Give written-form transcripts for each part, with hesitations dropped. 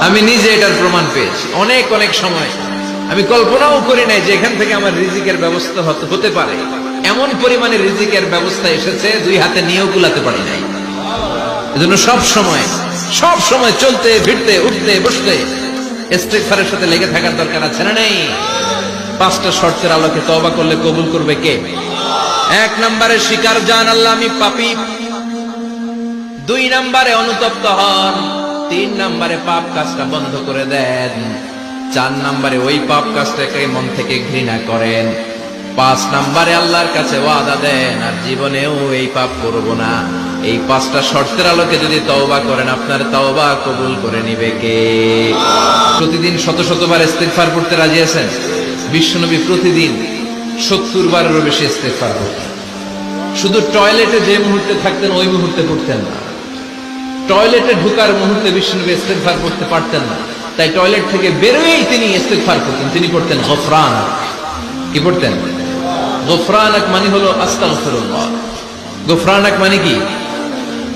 আমি নিজে এটার প্রমাণ পেয়েছি। অনেক অনেক সময় আমি কল্পনাও করি নাই যে এখান থেকে আমার রিজিকের ব্যবস্থা হতে পারে। এমন পরিমাণে রিজিকের ব্যবস্থা এসেছে, দুই হাতে নিয়েও কুলাতে পারি নাই। এজন্য সব সময় চলতে ফিরতে উঠতে বসতে ইস্তিগফারের সাথে লেগে থাকার দরকার আছে না নেই? পাঁচটা শর্তের আলোকে তওবা করলে কবুল করবে কে? এক নম্বরে স্বীকার জান আল্লাহ আমি পাপী, দুই নম্বরে অনুতপ্ত হন, তিন নম্বরে পাপ কাজটা বন্ধ করে দেন, চার নম্বরে ওই পাপ কাজটাকে মন থেকে ঘৃণা করেন, পাঁচ নম্বরে আল্লাহর কাছে ওয়াদা দেন আর জীবনেও এই পাপ করব না। এই পাঁচটা শর্তের আলোকে যদি তওবা করেন, আপনার তওবা কবুল করে নিবে কে? প্রতিদিন শত শতবার ইস্তিগফার করতে রাজি আছেন? বিশ্বনবী প্রতিদিন 70 বারেরও বেশি ইস্তিগফার করতেন। শুধু টয়লেটে যে মুহূর্তে থাকতেন ওই মুহূর্তে করতেন না, টয়লেটে ঢোকার মুহূর্তে বিশ্বনবী ইস্তিগফার করতে পারতেন না, তাই টয়লেট থেকে বেরোয়েই তিনি ইস্তিগফার করতেন। তিনি পড়তেন গফরানাক। কি পড়তেন? গফরানাক মানে হলো আস্তাগফিরুল্লাহ। গফরানাক মানে কি?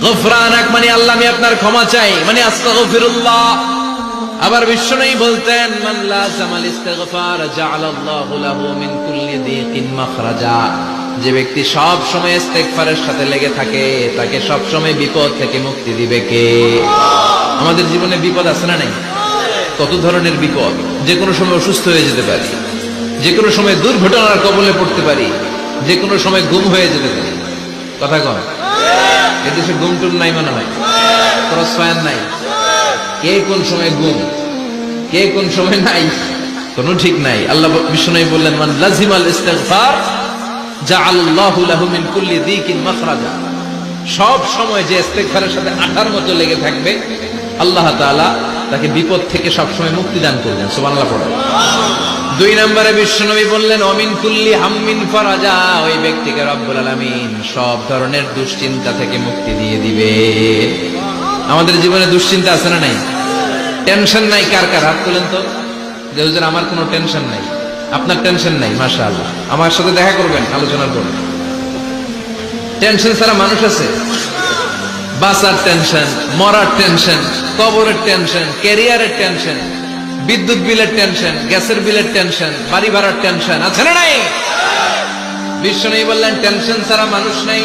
গফরানাক মানে আল্লাহ আমি আপনার ক্ষমা চাই, মানে আস্তাগফিরুল্লাহ। আবার বিশ্বনবী বলতেন মান লাযামাল ইস্তিগফার জাআলাল্লাহু লাহু মিন কুল্লি দীকিন মাখরাজা। যে ব্যক্তি সব সময় ইস্তিগফারের সাথে লেগে থাকে তাকে সব সময় বিপদ থেকে মুক্তি দিবে কে? আমাদের জীবনে বিপদ আছে না নাই? কত ধরনের বিপদ। যে কোনো সময় অসুস্থ হয়ে যেতে পারি, যে কোনো সময় দুর্ঘটনার কবলে পড়তে পারি, যে কোনো সময় গুম হয়ে যেতে পারি। কথা কন, এদেশে গুম টুম নাই মনে হয়, ক্রস ফায়ার নাই। কে কোন সময় গুম, কে কোন সময় নাই, কোনো ঠিক নাই। আল্লাহ বিশ্বনবী বললেন মান লাজিমাল ইস্তিগফার জাআলাল্লাহু লাহু মিন কুল্লি দীকিন মাখরাজা। সব সময় যে ইস্তিগফারের সাথে আঠার মতো লেগে থাকবে আল্লাহ তাআলা তাকে বিপদ থেকে সব সময় মুক্তি দান করবেন। সুবহানাল্লাহ পড়ো। দুই নম্বরে বিশ্বনবী বললেন অমিন কুল্লি হাম্মিন ফারাজা। ওই ব্যক্তিকে রব্বুল আলামিন সব ধরনের দুশ্চিন্তা থেকে মুক্তি দিয়ে দিবে। আমাদের জীবনে দুশ্চিন্তা আছে না নাই? টেনশন নাই কার কার? হাত তুলেন তো, যে হুজুর আমার কোনো টেনশন নাই। আপনার টেনশন নাই, মাশাআল্লাহ। আমার সাথে দেখা করবেন, আলোচনা করবেন। টেনশন ছাড়া মানুষ আছে? বাসার টেনশন, মরার টেনশন, কবরের টেনশন, ক্যারিয়ারের টেনশন, বিদ্যুৎ বিলের টেনশন, গ্যাসের বিলের টেনশন, বাড়ি ভাড়ার টেনশন আছে না নাই? বিশ্বনবী বললেন টেনশন ছাড়া মানুষ নাই।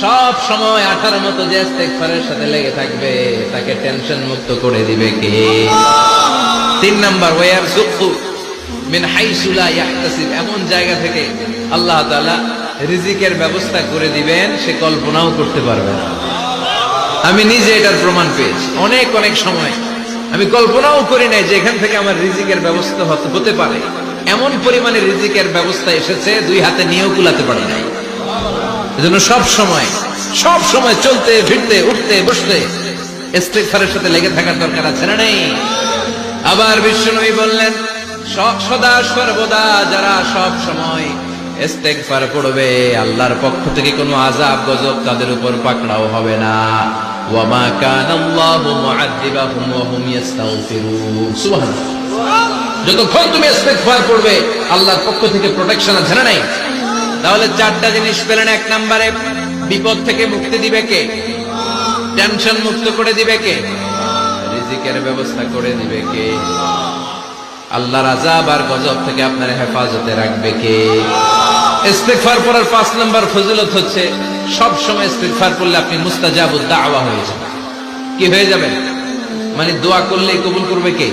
সব সময় আঠার মতো যে ইস্তিগফারের সাথে লেগে থাকবে তাকে টেনশন মুক্ত করে দিবে কে? তিন নাম্বার ওয়ারযুকহু মিন হাইসু লা ইয়াহতাসিব। এমন জায়গা থেকে আল্লাহ তাআলা রিজিকের ব্যবস্থা করে দিবেন সে কল্পনাও করতে পারবে না। আমি নিজে এটার প্রমাণ পেয়েছি। অনেক অনেক সময় আমি কল্পনাও করি নাই যে এখান থেকে আমার রিজিকের ব্যবস্থা হতে পারে। এমন পরিমাণে রিজিকের ব্যবস্থা এসেছে, দুই হাতে নিয়েও কুলাতে পারি নাই। এজন্য সব সময় চলতে ফিরতে উঠতে বসতে ইস্তিগফারের সাথে লেগে থাকার দরকার আছে না নেই? আবার বিশ্বনবী বললেন সদা সর্বদা যারা সব সময় ইস্তিগফার পড়বে আল্লাহর পক্ষ থেকে কোনো আযাব গজব তাদের উপর পাকড়াও হবে না। ওয়া মা কানাল্লাহু মুআযযিবাহুম ওয়া হুম ইস্তাগফিরুন। সুবহানাল্লাহ। যতক্ষণ তুমি ইস্তিগফার পড়বে আল্লাহর পক্ষ থেকে প্রোটেকশন আছে না নাই? তাহলে চারটা জিনিস পেলেন। এক নম্বরে বিপদ থেকে মুক্তি দিবে কে? টেনশন মুক্ত করে দিবে কে? রিজিকের ব্যবস্থা করে দিবে কে? আল্লাহর আযাব আর গজব থেকে আপনার হেফাজতে রাখবে কে? ইস্তিগফার পড়ার 5 নম্বর ফজিলত হচ্ছে সব সময় ইস্তিগফার পড়লে আপনি মুস্তাজাবুদ দাওয়া হয়ে যাবেন। কি হয়ে যাবেন? মানে দোয়া করলেই কবুল করবে কে?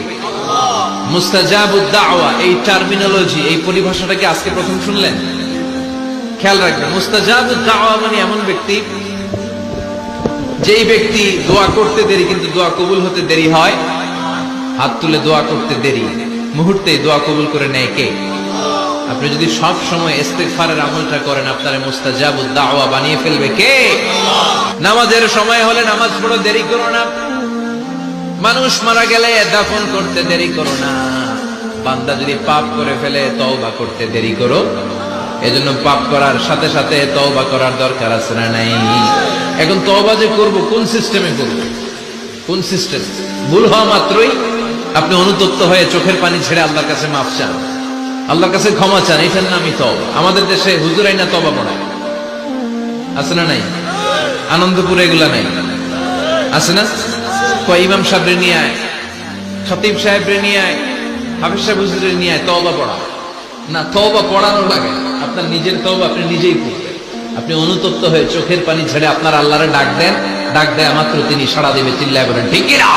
মুস্তাজাবুদ দাওয়া, এই টার্মিনোলজি, এই পরিভাষাটাকে আজকে প্রথম শুনলেন? খেয়াল রাখবেন, মুস্তাজাবুদ দাওয়া মানে এমন ব্যক্তি যেই ব্যক্তি দোয়া করতে দেরি কিন্তু দোয়া কবুল হতে দেরি হয়। হাত তুলে দোয়া করতে দেরি, মুহূর্তেই দোয়া কবুল করে নেয় কে? আপনি যদি সব সময় ইস্তিগফারের আমলটা করেন আপনার মুস্তাজাবুদ দাওয়া বানিয়ে ফেলবে কে? নামাজের সময় হলে নামাজ পড়ো, দেরি করো না। মানুষ মারা গেলে দাফন করতে দেরি করো না। বান্দা যদি পাপ করে ফেলে তওবা করতে দেরি করো। এজন্য পাপ করার সাথে সাথে তওবা করার দরকার আছে না নাই? এখন তওবা যে করব কোন সিস্টেমে করব? কোন সিস্টেম? ভুল হওয়া মাত্রই আপনি অনুতপ্ত হয়ে চোখের পানি ছেড়ে আল্লাহর কাছে মাফ চান, আল্লাহর কাছে ক্ষমা চান, এটার নামই তওবা। আমাদের দেশে হুজুরাই না তওবা পড়ায়, আছে না নাই? আনন্দপুরে এগুলা নাই, আছে না? কয় ইমাম সাহেব নিয়ে আয়, খতিব সাহেব রে নিয়ে আয়, হাফেজ সাহেব হুজুরে নিয়ে আয়, তওবা পড়া না, তওবা পড়ানো লাগে। আপনার নিজের তওবা আপনি নিজেই পড়বেন। আপনি অনুতপ্ত হয়ে চোখের পানি ছেড়ে আপনার আল্লাহরে ডাক দেন, ডাক দেয়া মাত্র তিনি সাড়া দেবে। চিল্লায় বলেন ঠিক কি না?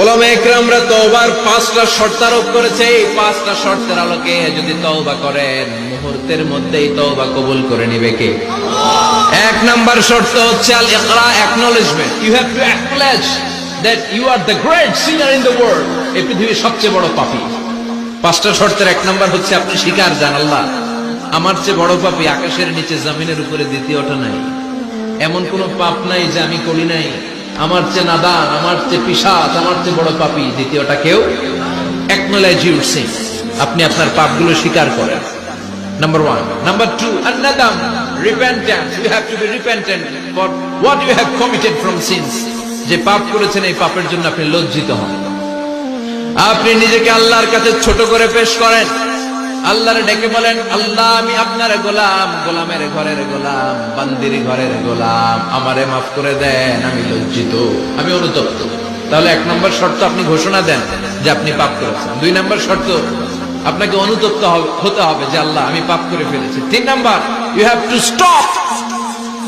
উলামা ইকরামরা তওবার 5টা শর্ত আরোপ করেছে। এই 5টা শর্তের আলোকে যদি তওবা করেন, মুহূর্তের মধ্যেই তওবা কবুল করে নেবে কে? আল্লাহ। 1 নাম্বার শর্ত হচ্ছে আল ইকরা, acknowledgement. You have to acknowledge that you are the great sinner in the world. এই পৃথিবীর সবচেয়ে বড় পাপী। 5টা শর্তের 1 নাম্বার হচ্ছে আপনি স্বীকার জান, আল্লাহ আমার চেয়ে বড় পাপী আকাশের নিচে জমিনের উপরে দ্বিতীয়টা নাই। এমন কোন পাপ নাই যে আমি করি নাই। আমার চেয়ে নাদান, আমার চেয়ে পিশাচ, আমার চেয়ে বড় পাপী দ্বিতীয়টা কেউ। অ্যাকনলেজ ইউর সিন, আপনি আপনার পাপগুলো স্বীকার করেন। নাম্বার 1। নাম্বার 2, আন-নাদাম, repentance. You have to be repentant for what you have committed from sins. যে পাপ করেছেন এই পাপের জন্য আপনি লজ্জিত হন। আপনি নিজেকে আল্লাহর কাছে ছোট করে পেশ করেন, আল্লাহরে ডেকে বলেন, আল্লাহ আমি আপনার গোলাম, গোলামের ঘরের গোলাম, বান্দির ঘরের গোলাম, আমারে মাফ করে দেন, আমি লজ্জিত, আমি অনুতপ্ত। তাহলে 1 নম্বর শর্ত আপনি ঘোষণা দেন যে আপনি পাপ করেছেন। 2 নম্বর শর্ত আপনাকে অনুতপ্ত হতে হবে যে আল্লাহ আমি পাপ করে ফেলেছি। 3 number, you have to stop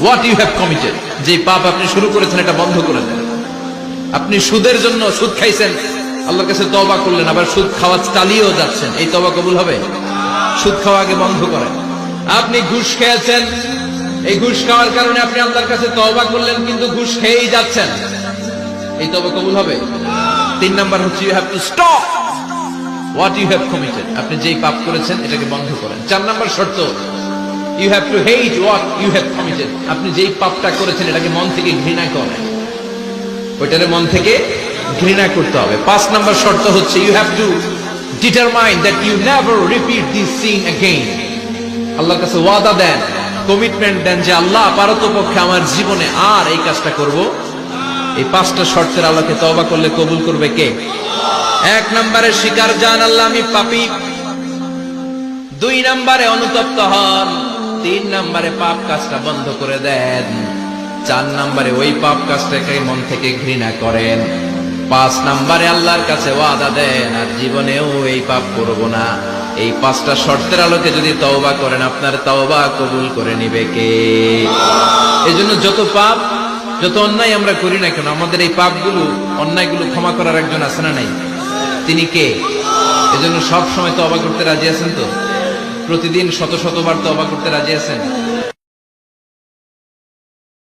what you have committed. যে পাপ আপনি শুরু করেছেন এটা বন্ধ করে দেন। আপনি সুদের জন্য সুদ খাইছেন, আল্লাহর কাছে তওবা করলেন, আবার সুদ খাওয়া চালিয়েও যাচ্ছেন, এই তওবা কবুল হবে? সুদ খাওয়া আগে বন্ধ করেন। আপনি ঘুষ খেয়েছেন, এই ঘুষ খাওয়ার কারণে আপনি আল্লাহর কাছে তওবা করলেন, কিন্তু ঘুষ খেয়েই যাচ্ছেন, এই তওবা কবুল হবে? 3 নাম্বার হচ্ছে you have to stop what you have committed. আপনি যেই পাপ করেছেন এটাকে বন্ধ করেন। 4 নাম্বার শর্ত, you have to hate what you have committed. আপনি যেই পাপটা করেছেন এটাকে মন থেকে ঘৃণা করেন, ওইটারে মন থেকে ঘৃণা করতে হবে। 5 নাম্বার শর্ত হচ্ছে you have to determine that you never repeat this sin again. আল্লাহর কাছে ওয়াদা দেন, কমিটমেন্ট দেন যে আল্লাহ পারতপক্ষে আমার জীবনে আর এই কাজটা করব। এই 5টা শর্তের আলোকে তওবা করলে কবুল করবে কে? 1 নম্বরে স্বীকার জান, আল্লাহ আমি পাপী। 2 নম্বরে অনুতপ্ত হন। 3 নম্বরে পাপ কাজটা বন্ধ করে দেন। 4 নম্বরে ওই পাপ কাজটাকে মন থেকে ঘৃণা করেন। 5 নম্বরে আল্লাহর কাছে ওয়াদা দেন আর জীবনেও এই পাপ করব না। এই 5টা শর্তের আলোকে যদি তওবা করেন, আপনার তওবা কবুল করে নিবে কে? এজন্য যত পাপ, যত অন্যায় আমরা করি না কেন, আমাদের এই পাপগুলো, অন্যায়গুলো ক্ষমা করার একজন আছে না নাই? তিনি কে? এজন্য সব সময় তওবা করতে রাজি আছেন তো? প্রতিদিন শত শতবার তওবা করতে রাজি আছেন?